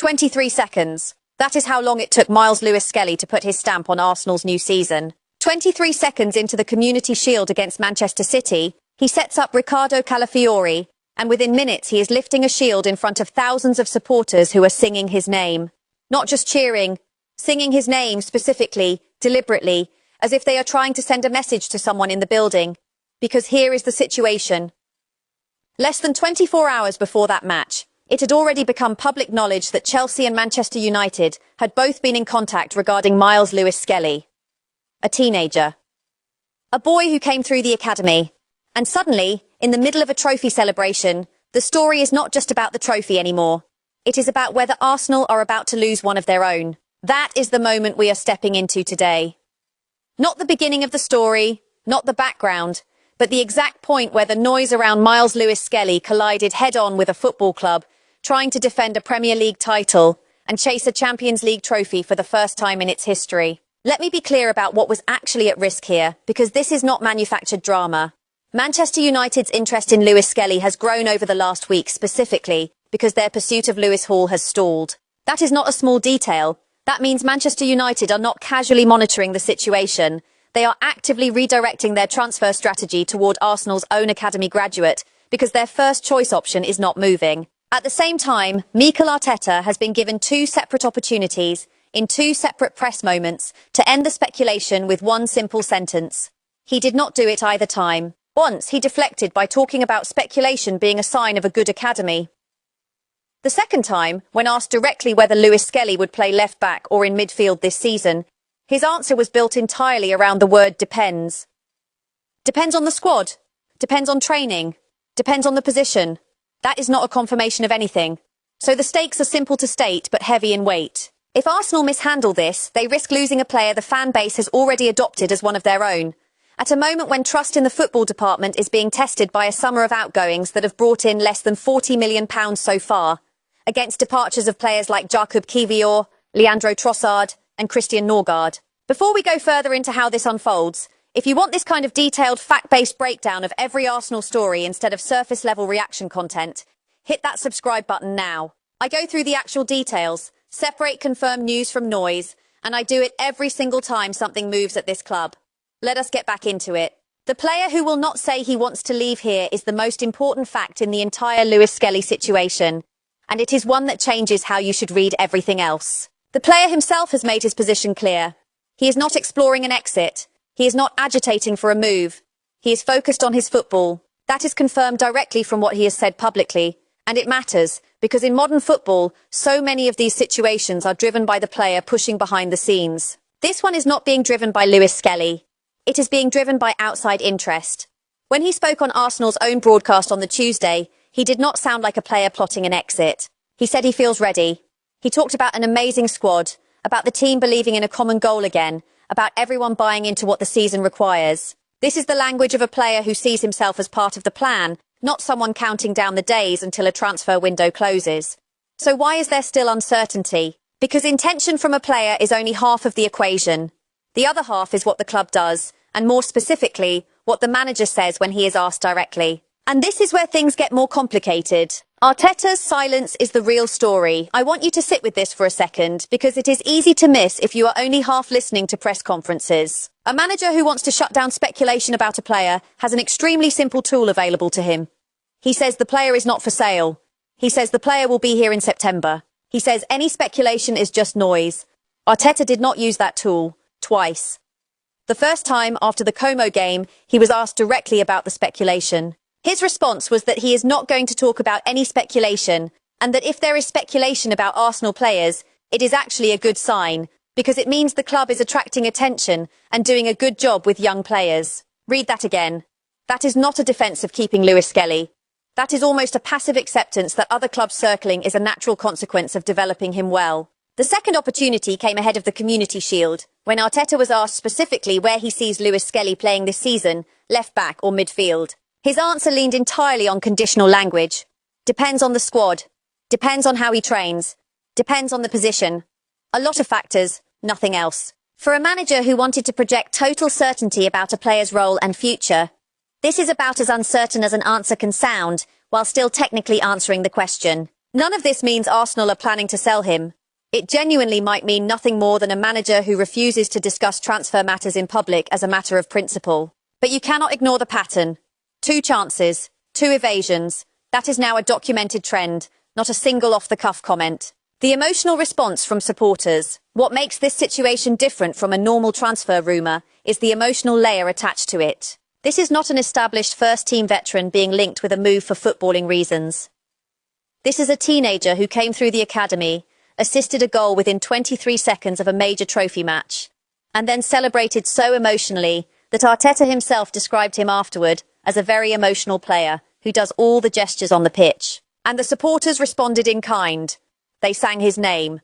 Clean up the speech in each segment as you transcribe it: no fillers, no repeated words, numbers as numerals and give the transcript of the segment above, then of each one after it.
23 seconds. That is how long it took Miles Lewis-Skelly to put his stamp on Arsenal's new season. 23 seconds into the Community Shield against Manchester City, he sets up Riccardo Calafiori, and within minutes he is lifting a shield in front of thousands of supporters who are singing his name. Not just cheering, singing his name specifically, deliberately, as if they are trying to send a message to someone in the building. Because here is the situation. Less than 24 hours before that match, it had already become public knowledge that Chelsea and Manchester United had both been in contact regarding Miles Lewis-Skelly. A teenager. A boy who came through the academy. And suddenly, in the middle of a trophy celebration, the story is not just about the trophy anymore. It is about whether Arsenal are about to lose one of their own. That is the moment we are stepping into today. Not the beginning of the story, not the background, but the exact point where the noise around Miles Lewis-Skelly collided head-on with a football club, trying to defend a Premier League title and chase a Champions League trophy for the first time in its history. Let me be clear about what was actually at risk here, because this is not manufactured drama. Manchester United's interest in Lewis-Skelly has grown over the last week specifically because their pursuit of Lewis Hall has stalled. That is not a small detail. That means Manchester United are not casually monitoring the situation. They are actively redirecting their transfer strategy toward Arsenal's own academy graduate because their first choice option is not moving. At the same time, Mikel Arteta has been given two separate opportunities in two separate press moments to end the speculation with one simple sentence. He did not do it either time. Once, he deflected by talking about speculation being a sign of a good academy. The second time, when asked directly whether Lewis-Skelly would play left-back or in midfield this season, his answer was built entirely around the word depends. Depends on the squad. Depends on training. Depends on the position. That is not a confirmation of anything. So the stakes are simple to state, but heavy in weight. If Arsenal mishandle this, they risk losing a player the fan base has already adopted as one of their own. At a moment when trust in the football department is being tested by a summer of outgoings that have brought in less than £40 million so far, against departures of players like Jakub Kiwior, Leandro Trossard, and Christian Norgard. Before we go further into how this unfolds, if you want this kind of detailed, fact-based breakdown of every Arsenal story instead of surface-level reaction content, hit that subscribe button now. I go through the actual details, separate confirmed news from noise, and I do it every single time something moves at this club. Let us get back into it. The player who will not say he wants to leave here is the most important fact in the entire Lewis-Skelly situation, and it is one that changes how you should read everything else. The player himself has made his position clear. He is not exploring an exit. He is not agitating for a move. He is focused on his football. That is confirmed directly from what he has said publicly, and it matters, because in modern football, so many of these situations are driven by the player pushing behind the scenes. This one is not being driven by Lewis-Skelly. It is being driven by outside interest. When he spoke on Arsenal's own broadcast on the Tuesday, he did not sound like a player plotting an exit. He said he feels ready. He talked about an amazing squad, about the team believing in a common goal again, about everyone buying into what the season requires. This is the language of a player who sees himself as part of the plan, not someone counting down the days until a transfer window closes. So why is there still uncertainty? Because intention from a player is only half of the equation. The other half is what the club does, and more specifically, what the manager says when he is asked directly. And this is where things get more complicated. Arteta's silence is the real story. I want you to sit with this for a second, because it is easy to miss if you are only half listening to press conferences. A manager who wants to shut down speculation about a player has an extremely simple tool available to him. He says the player is not for sale. He says the player will be here in September. He says any speculation is just noise. Arteta did not use that tool. Twice. The first time, after the Como game, he was asked directly about the speculation. His response was that he is not going to talk about any speculation, and that if there is speculation about Arsenal players, it is actually a good sign, because it means the club is attracting attention and doing a good job with young players. Read that again. That is not a defence of keeping Lewis-Skelly. That is almost a passive acceptance that other clubs circling is a natural consequence of developing him well. The second opportunity came ahead of the Community Shield, when Arteta was asked specifically where he sees Lewis-Skelly playing this season, left-back or midfield. His answer leaned entirely on conditional language. Depends on the squad. Depends on how he trains. Depends on the position. A lot of factors, nothing else. For a manager who wanted to project total certainty about a player's role and future, this is about as uncertain as an answer can sound, while still technically answering the question. None of this means Arsenal are planning to sell him. It genuinely might mean nothing more than a manager who refuses to discuss transfer matters in public as a matter of principle. But you cannot ignore the pattern. 2 chances, 2 evasions. That is now a documented trend, not a single off-the-cuff comment. The emotional response from supporters. What makes this situation different from a normal transfer rumour is the emotional layer attached to it. This is not an established first-team veteran being linked with a move for footballing reasons. This is a teenager who came through the academy, assisted a goal within 23 seconds of a major trophy match, and then celebrated so emotionally that Arteta himself described him afterward as a very emotional player who does all the gestures on the pitch. And the supporters responded in kind. They sang his name.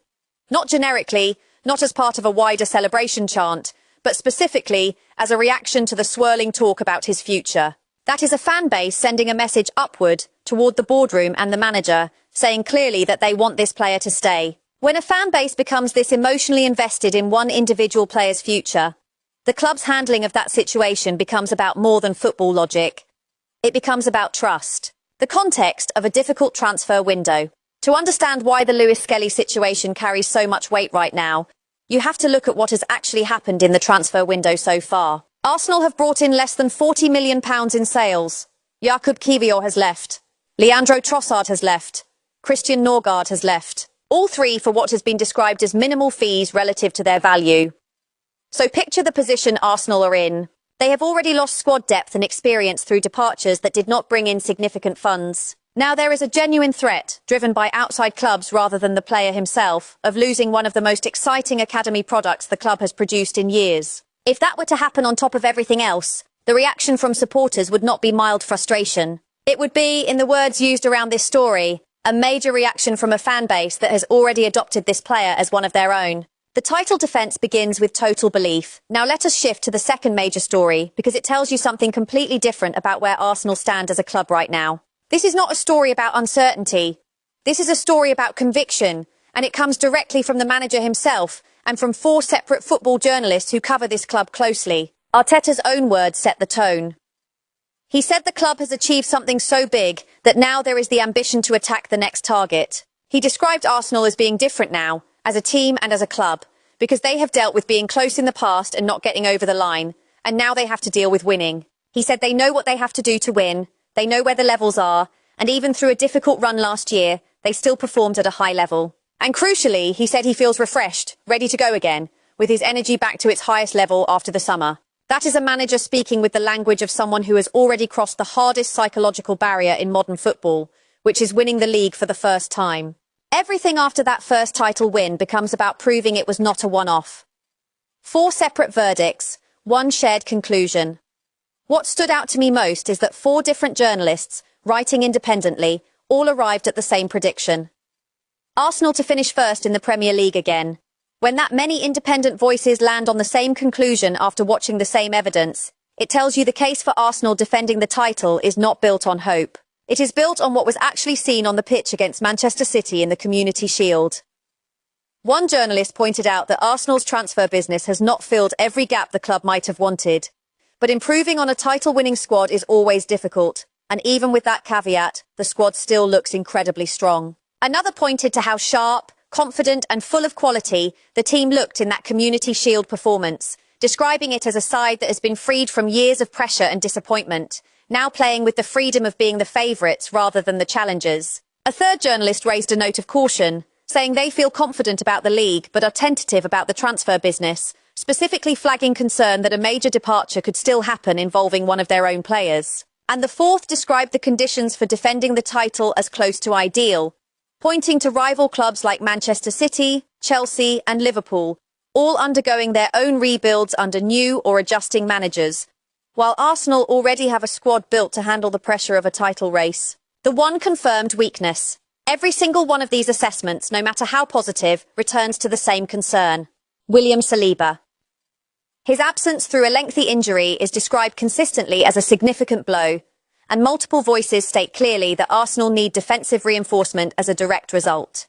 Not generically, not as part of a wider celebration chant, but specifically as a reaction to the swirling talk about his future. That is a fan base sending a message upward toward the boardroom and the manager, saying clearly that they want this player to stay. When a fan base becomes this emotionally invested in one individual player's future, the club's handling of that situation becomes about more than football logic. It becomes about trust. The context of a difficult transfer window. To understand why the Lewis-Skelly situation carries so much weight right now, you have to look at what has actually happened in the transfer window so far. Arsenal have brought in less than £40 million in sales. Jakub Kiwior has left. Leandro Trossard has left. Christian Norgard has left. All 3 for what has been described as minimal fees relative to their value. So picture the position Arsenal are in. They have already lost squad depth and experience through departures that did not bring in significant funds. Now there is a genuine threat, driven by outside clubs rather than the player himself, of losing one of the most exciting academy products the club has produced in years. If that were to happen on top of everything else, the reaction from supporters would not be mild frustration. It would be, in the words used around this story, a major reaction from a fan base that has already adopted this player as one of their own. The title defence begins with total belief. Now let us shift to the second major story, because it tells you something completely different about where Arsenal stand as a club right now. This is not a story about uncertainty. This is a story about conviction, and it comes directly from the manager himself and from 4 separate football journalists who cover this club closely. Arteta's own words set the tone. He said the club has achieved something so big that now there is the ambition to attack the next target. He described Arsenal as being different now, as a team and as a club, because they have dealt with being close in the past and not getting over the line, and now they have to deal with winning. He said they know what they have to do to win, they know where the levels are, and even through a difficult run last year, they still performed at a high level. And crucially, he said he feels refreshed, ready to go again, with his energy back to its highest level after the summer. That is a manager speaking with the language of someone who has already crossed the hardest psychological barrier in modern football, which is winning the league for the first time. Everything after that first title win becomes about proving it was not a one-off. 4 separate verdicts, 1 shared conclusion. What stood out to me most is that 4 different journalists, writing independently, all arrived at the same prediction. Arsenal to finish first in the Premier League again. When that many independent voices land on the same conclusion after watching the same evidence, it tells you the case for Arsenal defending the title is not built on hope. It is built on what was actually seen on the pitch against Manchester City in the Community Shield. One journalist pointed out that Arsenal's transfer business has not filled every gap the club might have wanted. But improving on a title-winning squad is always difficult, and even with that caveat, the squad still looks incredibly strong. Another pointed to how sharp, confident and full of quality the team looked in that Community Shield performance, describing it as a side that has been freed from years of pressure and disappointment, now playing with the freedom of being the favourites rather than the challengers. A third journalist raised a note of caution, saying they feel confident about the league but are tentative about the transfer business, specifically flagging concern that a major departure could still happen involving one of their own players. And the fourth described the conditions for defending the title as close to ideal, pointing to rival clubs like Manchester City, Chelsea and Liverpool, all undergoing their own rebuilds under new or adjusting managers, while Arsenal already have a squad built to handle the pressure of a title race. The one confirmed weakness. Every single one of these assessments, no matter how positive, returns to the same concern. William Saliba. His absence through a lengthy injury is described consistently as a significant blow, and multiple voices state clearly that Arsenal need defensive reinforcement as a direct result.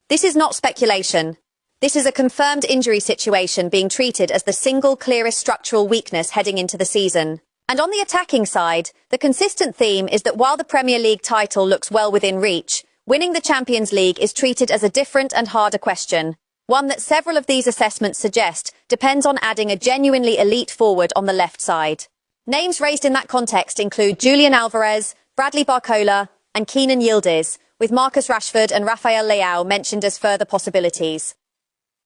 This is not speculation. This is a confirmed injury situation being treated as the single clearest structural weakness heading into the season. And on the attacking side, the consistent theme is that while the Premier League title looks well within reach, Winning the Champions League is treated as a different and harder question, one that several of these assessments suggest depends on adding a genuinely elite forward on the left side. Names raised in that context include Julian Alvarez, Bradley Barcola, and Kenan Yildiz, with Marcus Rashford and Rafael Leao mentioned as further possibilities.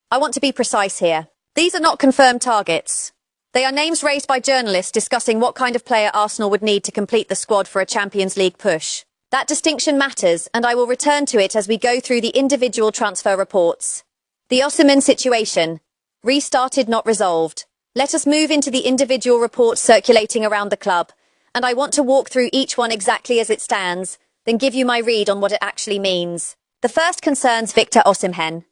I want to be precise here. These are not confirmed targets. They are names raised by journalists discussing what kind of player Arsenal would need to complete the squad for a Champions League push. That distinction matters, and I will return to it as we go through the individual transfer reports. The Osimhen situation. Restarted, not resolved. Let us move into the individual reports circulating around the club, and I want to walk through each one exactly as it stands, then give you my read on what it actually means. The first concerns Victor Osimhen.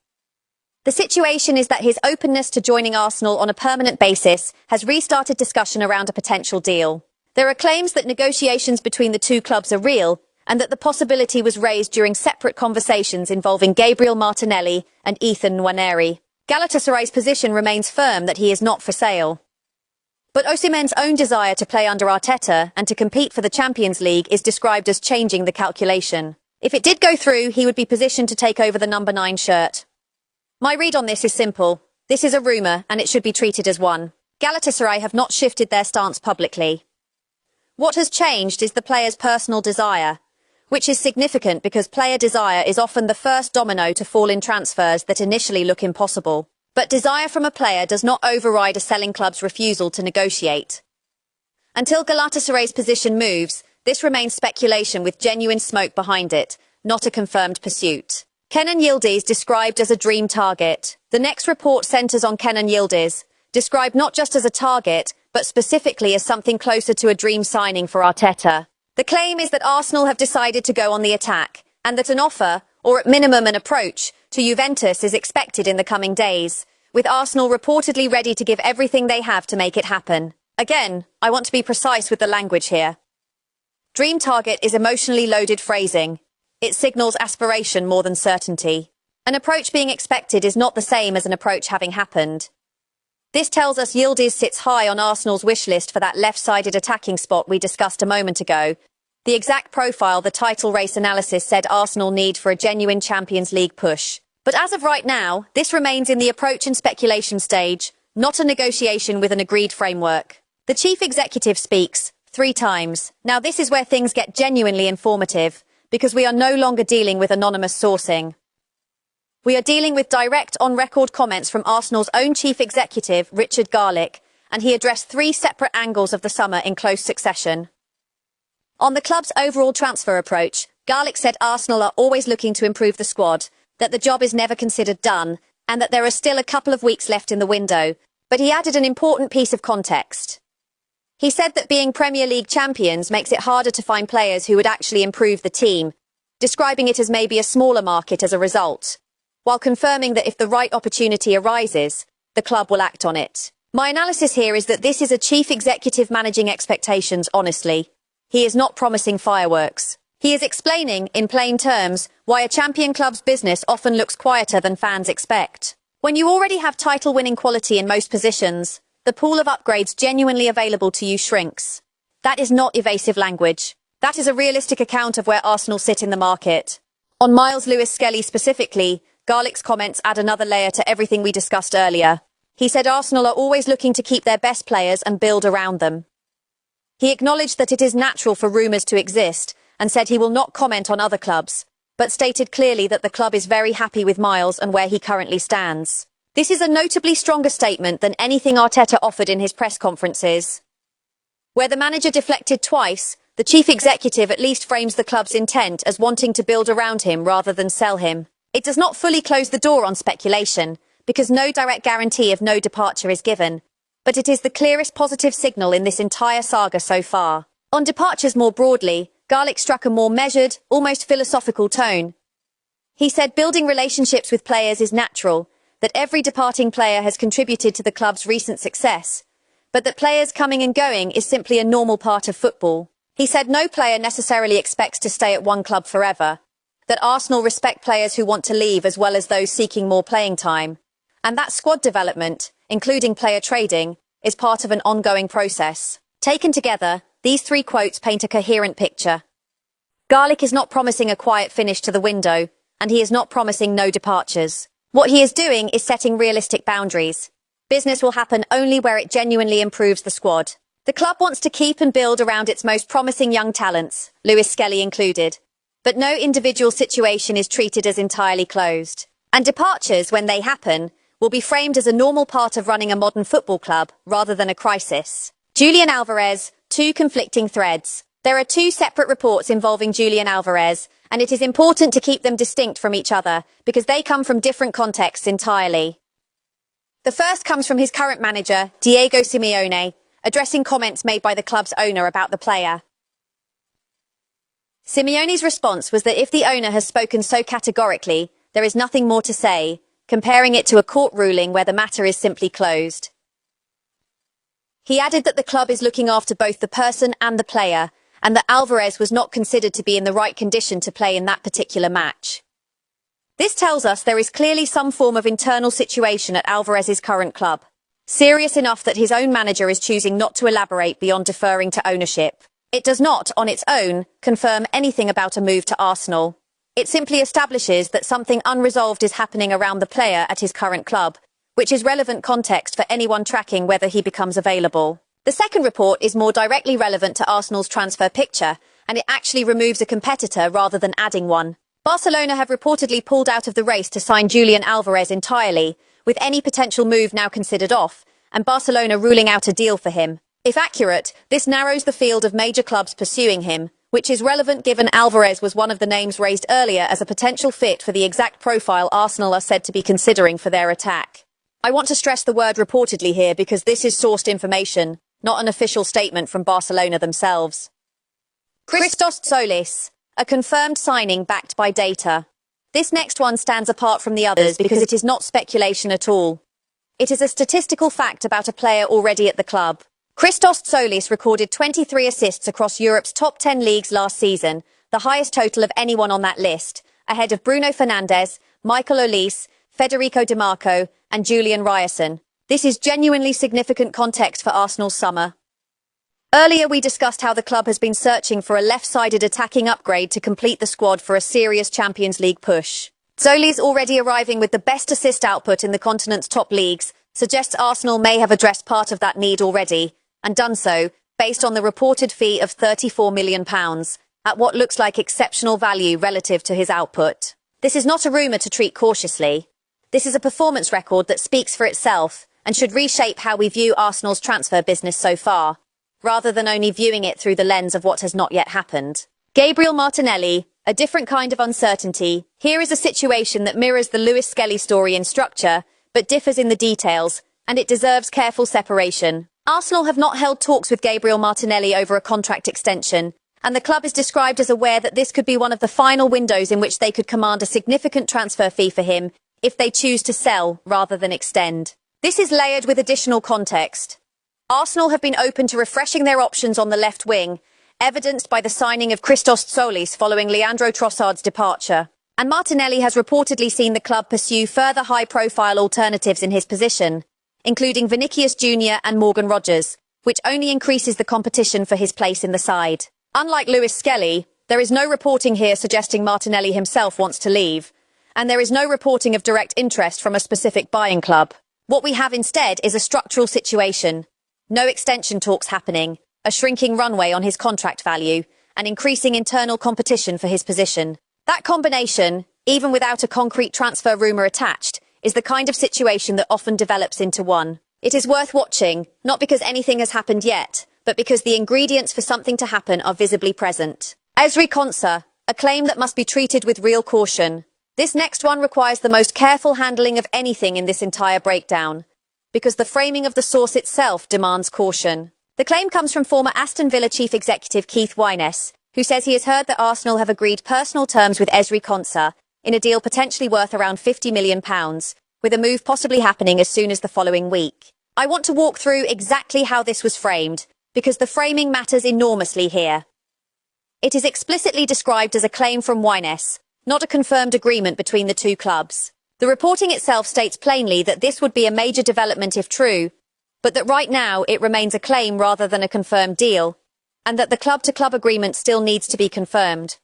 The situation is that his openness to joining Arsenal on a permanent basis has restarted discussion around a potential deal. There are claims that negotiations between the two clubs are real, and that the possibility was raised during separate conversations involving Gabriel Martinelli and Ethan Nwaneri. Galatasaray's position remains firm that he is not for sale. But Osimhen's own desire to play under Arteta and to compete for the Champions League is described as changing the calculation. If it did go through, he would be positioned to take over the number 9 shirt. My read on this is simple. This is a rumour, and it should be treated as one. Galatasaray have not shifted their stance publicly. What has changed is the player's personal desire, which is significant because player desire is often the first domino to fall in transfers that initially look impossible. But desire from a player does not override a selling club's refusal to negotiate. Until Galatasaray's position moves, this remains speculation with genuine smoke behind it, not a confirmed pursuit. Kenan Yildiz described as a dream target. The next report centres on Kenan Yildiz, described not just as a target, but specifically as something closer to a dream signing for Arteta. The claim is that Arsenal have decided to go on the attack, and that an offer, or at minimum an approach, to Juventus is expected in the coming days, with Arsenal reportedly ready to give everything they have to make it happen. Again, I want to be precise with the language here. Dream target is emotionally loaded phrasing. It signals aspiration more than certainty. An approach being expected is not the same as an approach having happened. This tells us Yildiz sits high on Arsenal's wish list for that left-sided attacking spot we discussed a moment ago, the exact profile the title race analysis said Arsenal need for a genuine Champions League push. But as of right now, this remains in the approach and speculation stage, not a negotiation with an agreed framework. The chief executive speaks 3 times. Now this is where things get genuinely informative, because we are no longer dealing with anonymous sourcing. We are dealing with direct on-record comments from Arsenal's own chief executive, Richard Garlick, and he addressed 3 separate angles of the summer in close succession. On the club's overall transfer approach, Garlick said Arsenal are always looking to improve the squad, that the job is never considered done, and that there are still a couple of weeks left in the window, but he added an important piece of context. He said that being Premier League champions makes it harder to find players who would actually improve the team, describing it as maybe a smaller market as a result, while confirming that if the right opportunity arises, the club will act on it. My analysis here is that this is a chief executive managing expectations honestly. He is not promising fireworks. He is explaining, in plain terms, why a champion club's business often looks quieter than fans expect. When you already have title-winning quality in most positions, the pool of upgrades genuinely available to you shrinks. That is not evasive language. That is a realistic account of where Arsenal sit in the market. On Miles Lewis-Skelly specifically, Garlick's comments add another layer to everything we discussed earlier. He said Arsenal are always looking to keep their best players and build around them. He acknowledged that it is natural for rumours to exist and said he will not comment on other clubs, but stated clearly that the club is very happy with Miles and where he currently stands. This is a notably stronger statement than anything Arteta offered in his press conferences. Where the manager deflected twice, the chief executive at least frames the club's intent as wanting to build around him rather than sell him. It does not fully close the door on speculation, because no direct guarantee of no departure is given, but it is the clearest positive signal in this entire saga so far. On departures more broadly, Garlick struck a more measured, almost philosophical tone. He said building relationships with players is natural, that every departing player has contributed to the club's recent success, but that players coming and going is simply a normal part of football. He said no player necessarily expects to stay at one club forever, that Arsenal respect players who want to leave as well as those seeking more playing time, and that squad development, including player trading, is part of an ongoing process. Taken together, these 3 quotes paint a coherent picture. Garlic is not promising a quiet finish to the window, and he is not promising no departures. What he is doing is setting realistic boundaries. Business will happen only where it genuinely improves the squad. The club wants to keep and build around its most promising young talents, Lewis-Skelly included. But no individual situation is treated as entirely closed. And departures, when they happen, will be framed as a normal part of running a modern football club rather than a crisis. Julian Alvarez, two conflicting threads. There are two separate reports involving Julian Alvarez, and it is important to keep them distinct from each other because they come from different contexts entirely. The first comes from his current manager, Diego Simeone, addressing comments made by the club's owner about the player. Simeone's response was that if the owner has spoken so categorically, there is nothing more to say, comparing it to a court ruling where the matter is simply closed. He added that the club is looking after both the person and the player, and that Alvarez was not considered to be in the right condition to play in that particular match. This tells us there is clearly some form of internal situation at Alvarez's current club, serious enough that his own manager is choosing not to elaborate beyond deferring to ownership. It does not, on its own, confirm anything about a move to Arsenal. It simply establishes that something unresolved is happening around the player at his current club, which is relevant context for anyone tracking whether he becomes available. The second report is more directly relevant to Arsenal's transfer picture, and it actually removes a competitor rather than adding one. Barcelona have reportedly pulled out of the race to sign Julian Alvarez entirely, with any potential move now considered off, and Barcelona ruling out a deal for him. If accurate, this narrows the field of major clubs pursuing him, which is relevant given Alvarez was one of the names raised earlier as a potential fit for the exact profile Arsenal are said to be considering for their attack. I want to stress the word reportedly here because this is sourced information, not an official statement from Barcelona themselves. Christos Tzolis, a confirmed signing backed by data. This next one stands apart from the others because it is not speculation at all. It is a statistical fact about a player already at the club. Christos Tzolis recorded 23 assists across Europe's top 10 leagues last season, the highest total of anyone on that list, ahead of Bruno Fernandes, Michael Olise, Federico Di Marco, and Julian Ryerson. This is genuinely significant context for Arsenal's summer. Earlier we discussed how the club has been searching for a left-sided attacking upgrade to complete the squad for a serious Champions League push. Tzolis already arriving with the best assist output in the continent's top leagues suggests Arsenal may have addressed part of that need already, and done so based on the reported fee of £34 million, at what looks like exceptional value relative to his output. This is not a rumour to treat cautiously. This is a performance record that speaks for itself and should reshape how we view Arsenal's transfer business so far, rather than only viewing it through the lens of what has not yet happened. Gabriel Martinelli, a different kind of uncertainty. Here is a situation that mirrors the Lewis-Skelly story in structure, but differs in the details, and it deserves careful separation. Arsenal have not held talks with Gabriel Martinelli over a contract extension, and the club is described as aware that this could be one of the final windows in which they could command a significant transfer fee for him if they choose to sell rather than extend. This is layered with additional context. Arsenal have been open to refreshing their options on the left wing, evidenced by the signing of Christos Tzolis following Leandro Trossard's departure. And Martinelli has reportedly seen the club pursue further high-profile alternatives in his position, including Vinicius Jr. and Morgan Rogers, which only increases the competition for his place in the side. Unlike Lewis-Skelly, there is no reporting here suggesting Martinelli himself wants to leave, and there is no reporting of direct interest from a specific buying club. What we have instead is a structural situation. No extension talks happening, a shrinking runway on his contract value, and increasing internal competition for his position. That combination, even without a concrete transfer rumour attached, is the kind of situation that often develops into one. It is worth watching, not because anything has happened yet, but because the ingredients for something to happen are visibly present. Ezri Konsa, a claim that must be treated with real caution. This next one requires the most careful handling of anything in this entire breakdown, because the framing of the source itself demands caution. The claim comes from former Aston Villa chief executive Keith Wyness, who says he has heard that Arsenal have agreed personal terms with Ezri Konsa in a deal potentially worth around £50 million, with a move possibly happening as soon as the following week. I want to walk through exactly how this was framed, because the framing matters enormously here. It is explicitly described as a claim from Wyness, not a confirmed agreement between the two clubs. The reporting itself states plainly that this would be a major development if true, but that right now it remains a claim rather than a confirmed deal, and that the club-to-club agreement still needs to be confirmed.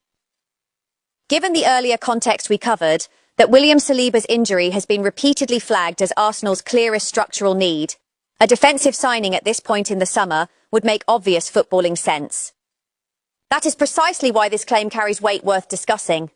Given the earlier context we covered, that William Saliba's injury has been repeatedly flagged as Arsenal's clearest structural need, a defensive signing at this point in the summer would make obvious footballing sense. That is precisely why this claim carries weight worth discussing.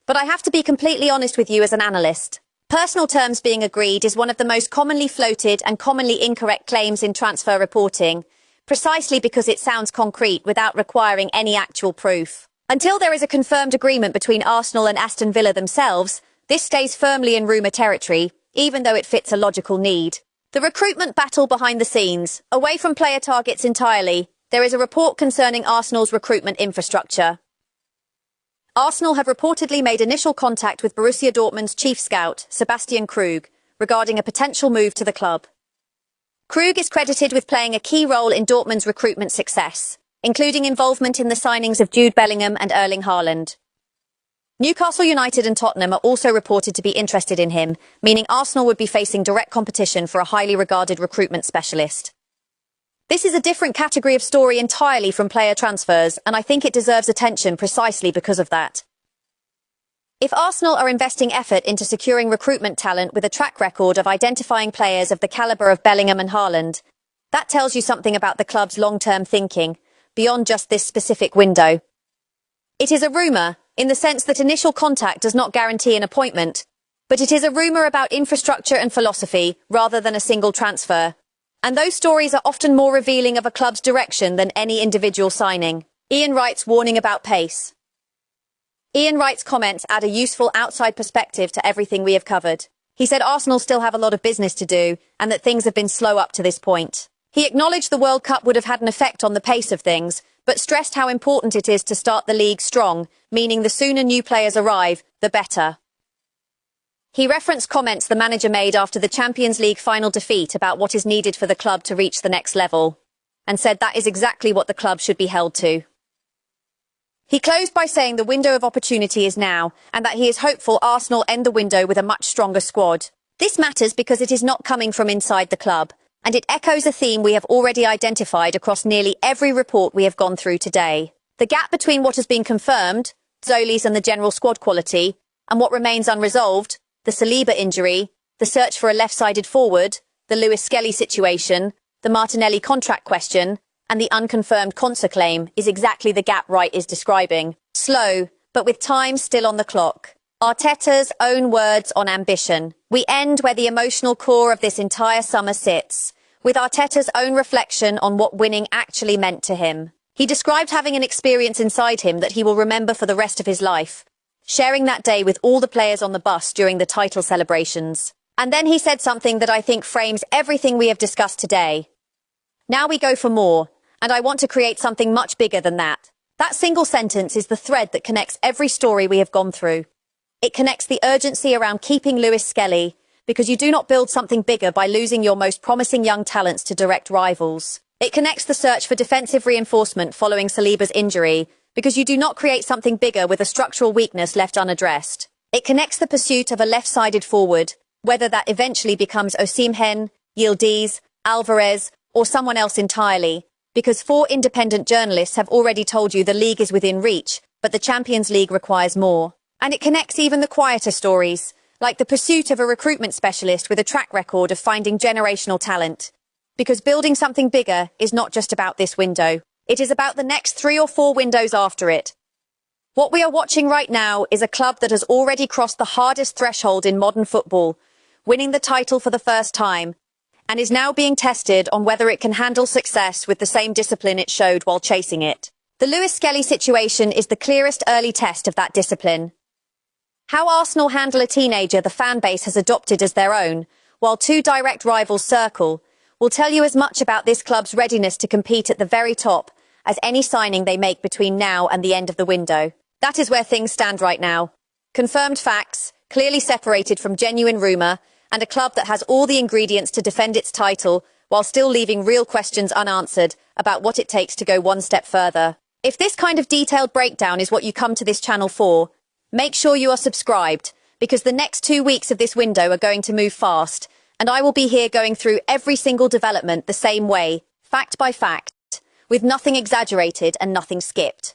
But I have to be completely honest with you as an analyst. Personal terms being agreed is one of the most commonly floated and commonly incorrect claims in transfer reporting, precisely because it sounds concrete without requiring any actual proof. Until there is a confirmed agreement between Arsenal and Aston Villa themselves, this stays firmly in rumour territory, even though it fits a logical need. The recruitment battle behind the scenes, away from player targets entirely, there is a report concerning Arsenal's recruitment infrastructure. Arsenal have reportedly made initial contact with Borussia Dortmund's chief scout, Sebastian Krug, regarding a potential move to the club. Krug is credited with playing a key role in Dortmund's recruitment success, including involvement in the signings of Jude Bellingham and Erling Haaland. Newcastle United and Tottenham are also reported to be interested in him, meaning Arsenal would be facing direct competition for a highly regarded recruitment specialist. This is a different category of story entirely from player transfers, and I think it deserves attention precisely because of that. If Arsenal are investing effort into securing recruitment talent with a track record of identifying players of the calibre of Bellingham and Haaland, that tells you something about the club's long-term thinking, beyond just this specific window. It is a rumour, in the sense that initial contact does not guarantee an appointment, but it is a rumour about infrastructure and philosophy rather than a single transfer. And those stories are often more revealing of a club's direction than any individual signing. Ian Wright's warning about pace. Ian Wright's comments add a useful outside perspective to everything we have covered. He said Arsenal still have a lot of business to do and that things have been slow up to this point. He acknowledged the World Cup would have had an effect on the pace of things, but stressed how important it is to start the league strong, meaning the sooner new players arrive, the better. He referenced comments the manager made after the Champions League final defeat about what is needed for the club to reach the next level, and said that is exactly what the club should be held to. He closed by saying the window of opportunity is now, and that he is hopeful Arsenal end the window with a much stronger squad. This matters because it is not coming from inside the club, and it echoes a theme we have already identified across nearly every report we have gone through today. The gap between what has been confirmed, Zoli's and the general squad quality, and what remains unresolved, the Saliba injury, the search for a left-sided forward, the Lewis-Skelly situation, the Martinelli contract question, and the unconfirmed Konsa claim is exactly the gap Wright is describing. Slow, but with time still on the clock. Arteta's own words on ambition. We end where the emotional core of this entire summer sits, with Arteta's own reflection on what winning actually meant to him. He described having an experience inside him that he will remember for the rest of his life, sharing that day with all the players on the bus during the title celebrations. And then he said something that I think frames everything we have discussed today. Now we go for more, and I want to create something much bigger than that. That single sentence is the thread that connects every story we have gone through. It connects the urgency around keeping Lewis-Skelly, because you do not build something bigger by losing your most promising young talents to direct rivals. It connects the search for defensive reinforcement following Saliba's injury, because you do not create something bigger with a structural weakness left unaddressed. It connects the pursuit of a left-sided forward, whether that eventually becomes Osimhen, Yildiz, Alvarez, or someone else entirely, because 4 independent journalists have already told you the league is within reach, but the Champions League requires more. And it connects even the quieter stories, like the pursuit of a recruitment specialist with a track record of finding generational talent. Because building something bigger is not just about this window. It is about the next 3 or 4 windows after it. What we are watching right now is a club that has already crossed the hardest threshold in modern football, winning the title for the first time, and is now being tested on whether it can handle success with the same discipline it showed while chasing it. The Lewis-Skelly situation is the clearest early test of that discipline. How Arsenal handle a teenager the fan base has adopted as their own, while 2 direct rivals circle, will tell you as much about this club's readiness to compete at the very top as any signing they make between now and the end of the window. That is where things stand right now. Confirmed facts, clearly separated from genuine rumour, and a club that has all the ingredients to defend its title while still leaving real questions unanswered about what it takes to go one step further. If this kind of detailed breakdown is what you come to this channel for, make sure you are subscribed, because the next 2 weeks of this window are going to move fast, and I will be here going through every single development the same way, fact by fact, with nothing exaggerated and nothing skipped.